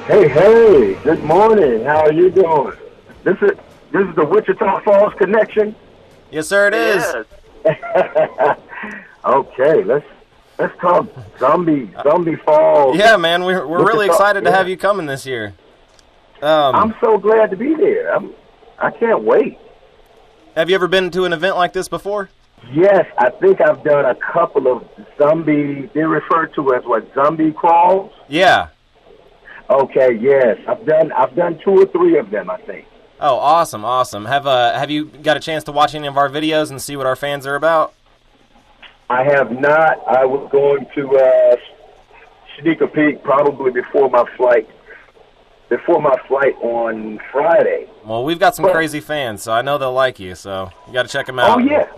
Hey, hey, good morning. How are you doing? This is the Wichita Falls connection. Yes, sir, it is. Yes. Okay, let's talk zombie Falls. Yeah, man, we're really excited to have you coming this year. I'm so glad to be there. I can't wait. Have you ever been to an event like this before? Yes, I think I've done a couple of zombie. They're referred to as what, zombie crawls? Yeah. Okay, yes, I've done 2 or 3 of them, I think. Oh, awesome. Have you got a chance to watch any of our videos and see what our fans are about? I have not. I was going to sneak a peek probably before my flight on Friday. Well, we've got some crazy fans, so I know they'll like you, so you got to check them out. Oh, yeah.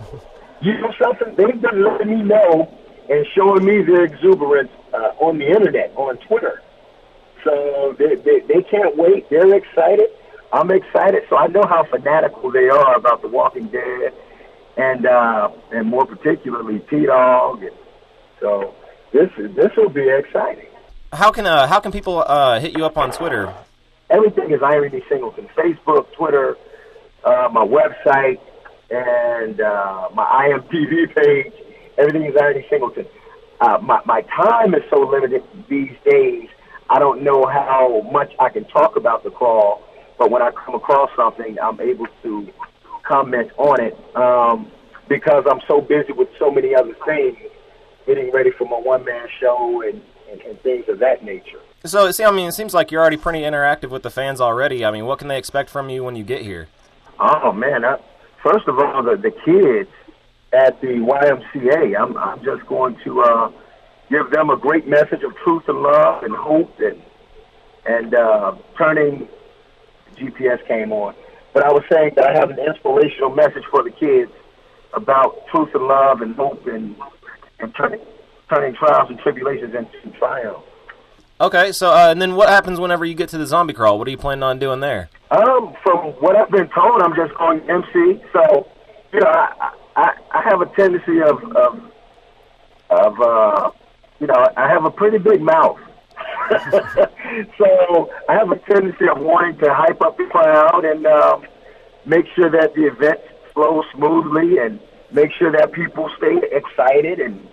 You know something? They've been letting me know and showing me their exuberance on the internet, on Twitter. So they can't wait. They're excited. I'm excited. So I know how fanatical they are about The Walking Dead, and more particularly t-dawg. So this will be exciting. How can people hit you up on Twitter? Everything is IronE Singleton. Facebook, Twitter, my website, and my IMDb page. Everything is IronE Singleton. My time is so limited these days. I don't know how much I can talk about the crawl, but when I come across something, I'm able to comment on it because I'm so busy with so many other things, getting ready for my one-man show and things of that nature. So, see, I mean, it seems like you're already pretty interactive with the fans already. I mean, what can they expect from you when you get here? Oh, man. First of all, the kids at the YMCA, I'm just going to give them a great message of truth and love and hope and turning. GPS came on. But I was saying that I have an inspirational message for the kids about truth and love and hope and turning trials and tribulations into triumph. Okay, so and then what happens whenever you get to the zombie crawl? What are you planning on doing there? From what I've been told, I'm just going to MC. So, you know, I have a tendency of you know, I have a pretty big mouth. So I have a tendency of wanting to hype up the crowd and make sure that the event flows smoothly and make sure that people stay excited and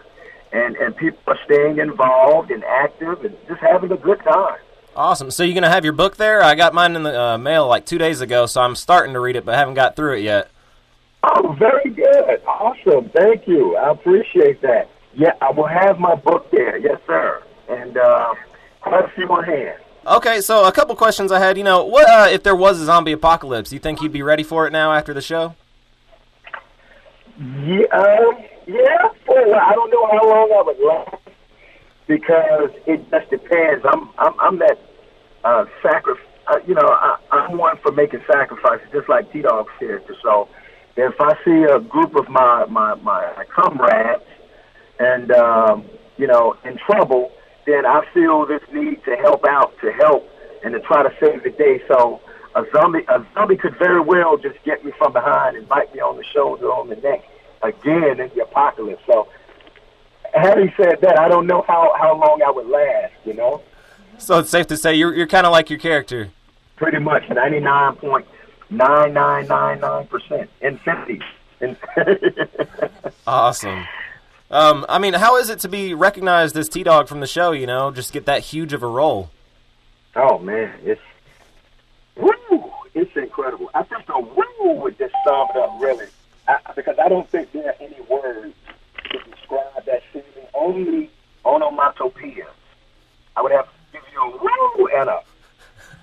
people are staying involved and active and just having a good time. Awesome. So you're going to have your book there? I got mine in the mail like 2 days ago, so I'm starting to read it, but I haven't got through it yet. Oh, very good. Awesome. Thank you. I appreciate that. Yeah, I will have my book there. Yes, sir. And quite a few on hand. Okay, so a couple questions I had. You know, what if there was a zombie apocalypse? You think you'd be ready for it now after the show? Yeah, for a while. I don't know how long I would last because it just depends. I'm that sacrifice. You know, I'm one for making sacrifices, just like t-dawg's character. So if I see a group of my comrades and you know, in trouble, then I feel this need to help out, and to try to save the day. So a zombie could very well just get me from behind and bite me on the shoulder, on the neck, again in the apocalypse. So having said that, I don't know how long I would last, you know? So it's safe to say you're kind of like your character. Pretty much, 99.9999% infinity. Awesome. I mean, how is it to be recognized as t-dawg from the show, you know, just get that huge of a role? Oh, man, it's incredible. I think the woo would just sum it up, really, because I don't think there are any words to describe that feeling, only onomatopoeia. I would have to give you a woo and a,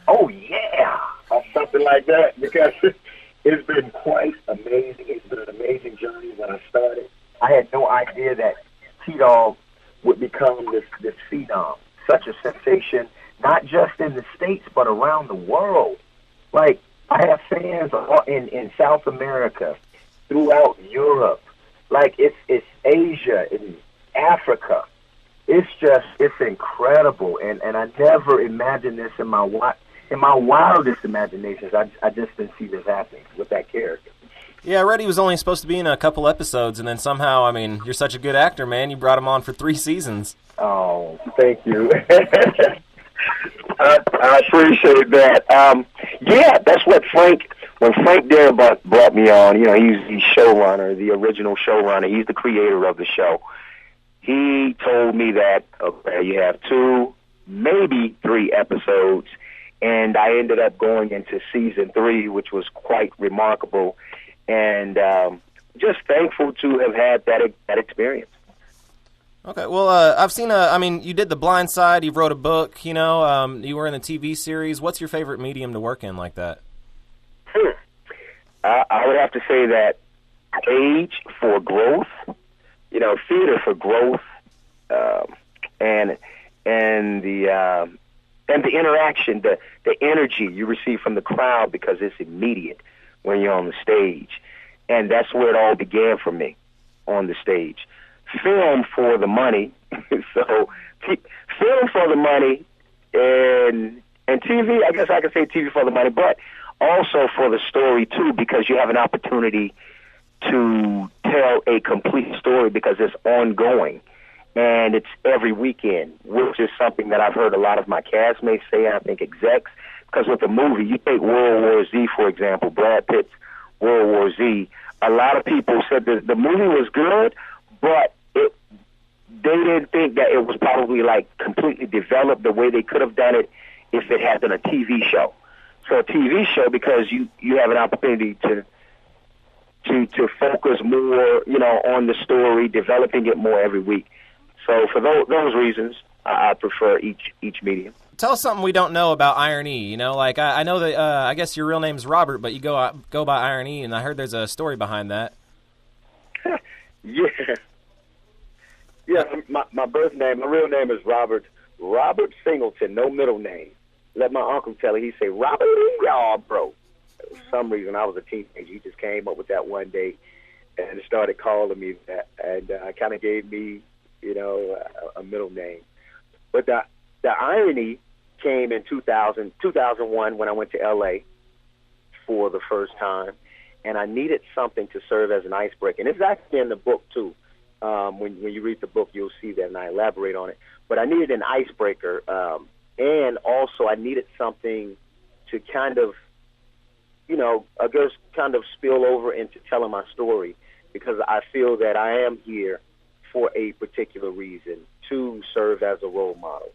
oh, yeah, or something like that, because it's been quite amazing. It's been an amazing journey when I started. I had no idea that t-dawg would become this phenom, such a sensation, not just in the States, but around the world. Like, I have fans in South America, throughout Europe. Like, it's Asia and Africa. It's incredible. And I never imagined this in my wildest imaginations. I just didn't see this happening with that character. Yeah, I read he was only supposed to be in a couple episodes, and then somehow, I mean, you're such a good actor, man. You brought him on for 3 seasons. Oh, thank you. I appreciate that. Yeah, that's what when Frank Darabont brought me on, he's the showrunner, the original showrunner. He's the creator of the show. He told me that, okay, you have 2, maybe 3 episodes, and I ended up going into season 3, which was quite remarkable, and just thankful to have had that experience. Okay, well, I've seen you did The Blind Side, you wrote a book, you were in the TV series. What's your favorite medium to work in like that? I would have to say that stage for growth, theater for growth, and the interaction, the energy you receive from the crowd because it's immediate when you're on the stage, and that's where it all began for me on the stage. Film for the money, so film for the money, and TV. I guess I could say TV for the money, but also for the story too, because you have an opportunity to tell a complete story because it's ongoing and it's every weekend, which is something that I've heard a lot of my castmates say, and I think execs, because with the movie, you take World War Z, for example, Brad Pitt's World War Z, a lot of people said that the movie was good, but they didn't think that it was probably like completely developed the way they could have done it if it had been a TV show. So a TV show, because you have an opportunity to focus more, on the story, developing it more every week. So for those reasons, I prefer each medium. Tell us something we don't know about IronE. I know that I guess your real name's Robert, but you go by IronE, and I heard there's a story behind that. Yeah. My birth name, my real name is Robert Singleton, no middle name. Let my uncle tell it. He say, Robert Lee, bro. For some reason, I was a teenager. He just came up with that one day and started calling me that, and kind of gave me, a middle name. But the IronE came in 2001 when I went to L.A. for the first time, and I needed something to serve as an icebreaker. And it's actually in the book, too. When you read the book, you'll see that, and I elaborate on it. But I needed an icebreaker, and also I needed something to kind of, I guess, kind of spill over into telling my story, because I feel that I am here for a particular reason, to serve as a role model,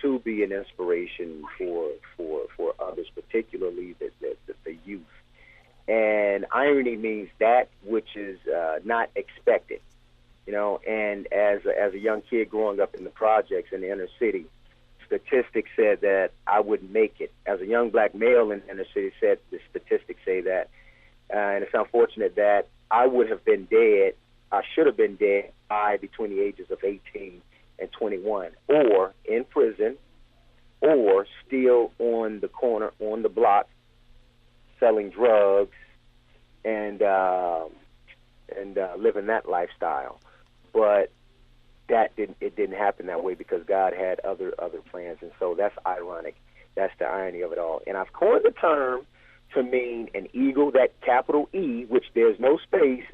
to be an inspiration for others, particularly the youth. And irony means that which is not expected. And as a young kid growing up in the projects in the inner city, statistics said that I would make it. As a young black male in the inner city, the statistics say that. And it's unfortunate that I would have been dead, I should have been dead by between the ages of 18 and 21, or in prison, or still on the corner, on the block, selling drugs and living that lifestyle. But it didn't happen that way because God had other plans, and so that's ironic. That's the irony of it all. And I've coined the term to mean an eagle, that capital E, which there's no space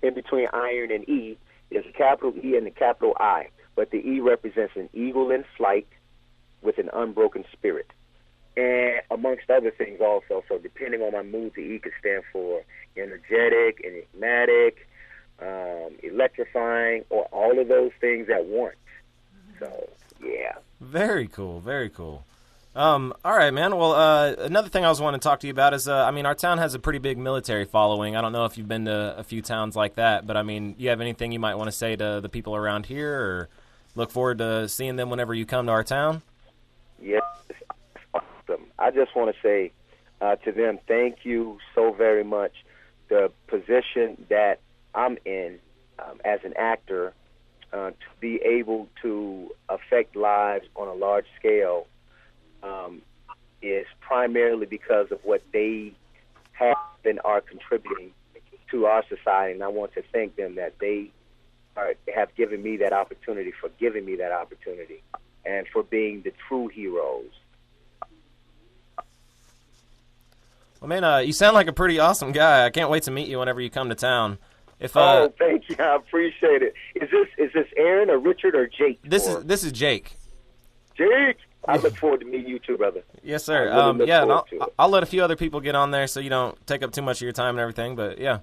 in between iron and E. There's a capital E and a capital I, but the E represents an eagle in flight with an unbroken spirit, and amongst other things also. So depending on my mood, the E could stand for energetic, enigmatic, electrifying, or all of those things at once. So, yeah. Very cool, very cool. All right, man. Well, another thing I was wanting to talk to you about is, our town has a pretty big military following. I don't know if you've been to a few towns like that, but, you have anything you might want to say to the people around here, or look forward to seeing them whenever you come to our town? Yes, awesome. I just want to say to them, thank you so very much. The position that I'm in as an actor, to be able to affect lives on a large scale, is primarily because of what they have and are contributing to our society. And I want to thank them that they have given me that opportunity, for giving me that opportunity, and for being the true heroes. Well, man, you sound like a pretty awesome guy. I can't wait to meet you whenever you come to town. Thank you. I appreciate it. Is this Aaron or Richard or Jake? This is Jake. Jeez. I look forward to meeting you too, brother. Yes, sir. I really Yeah, and look forward to it. I'll let a few other people get on there so you don't take up too much of your time and everything. But yeah.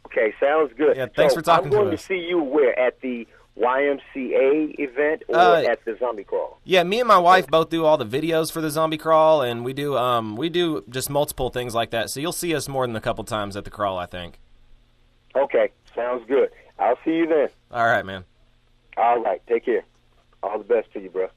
Okay, sounds good. Yeah, thanks for talking to us. I'm going to see you where? At the YMCA event or at the Zombie Crawl? Yeah, me and my wife both do all the videos for the Zombie Crawl, and we do just multiple things like that. So you'll see us more than a couple times at the crawl, I think. Okay, sounds good. I'll see you then. All right, man. All right, take care. All the best to you, bro.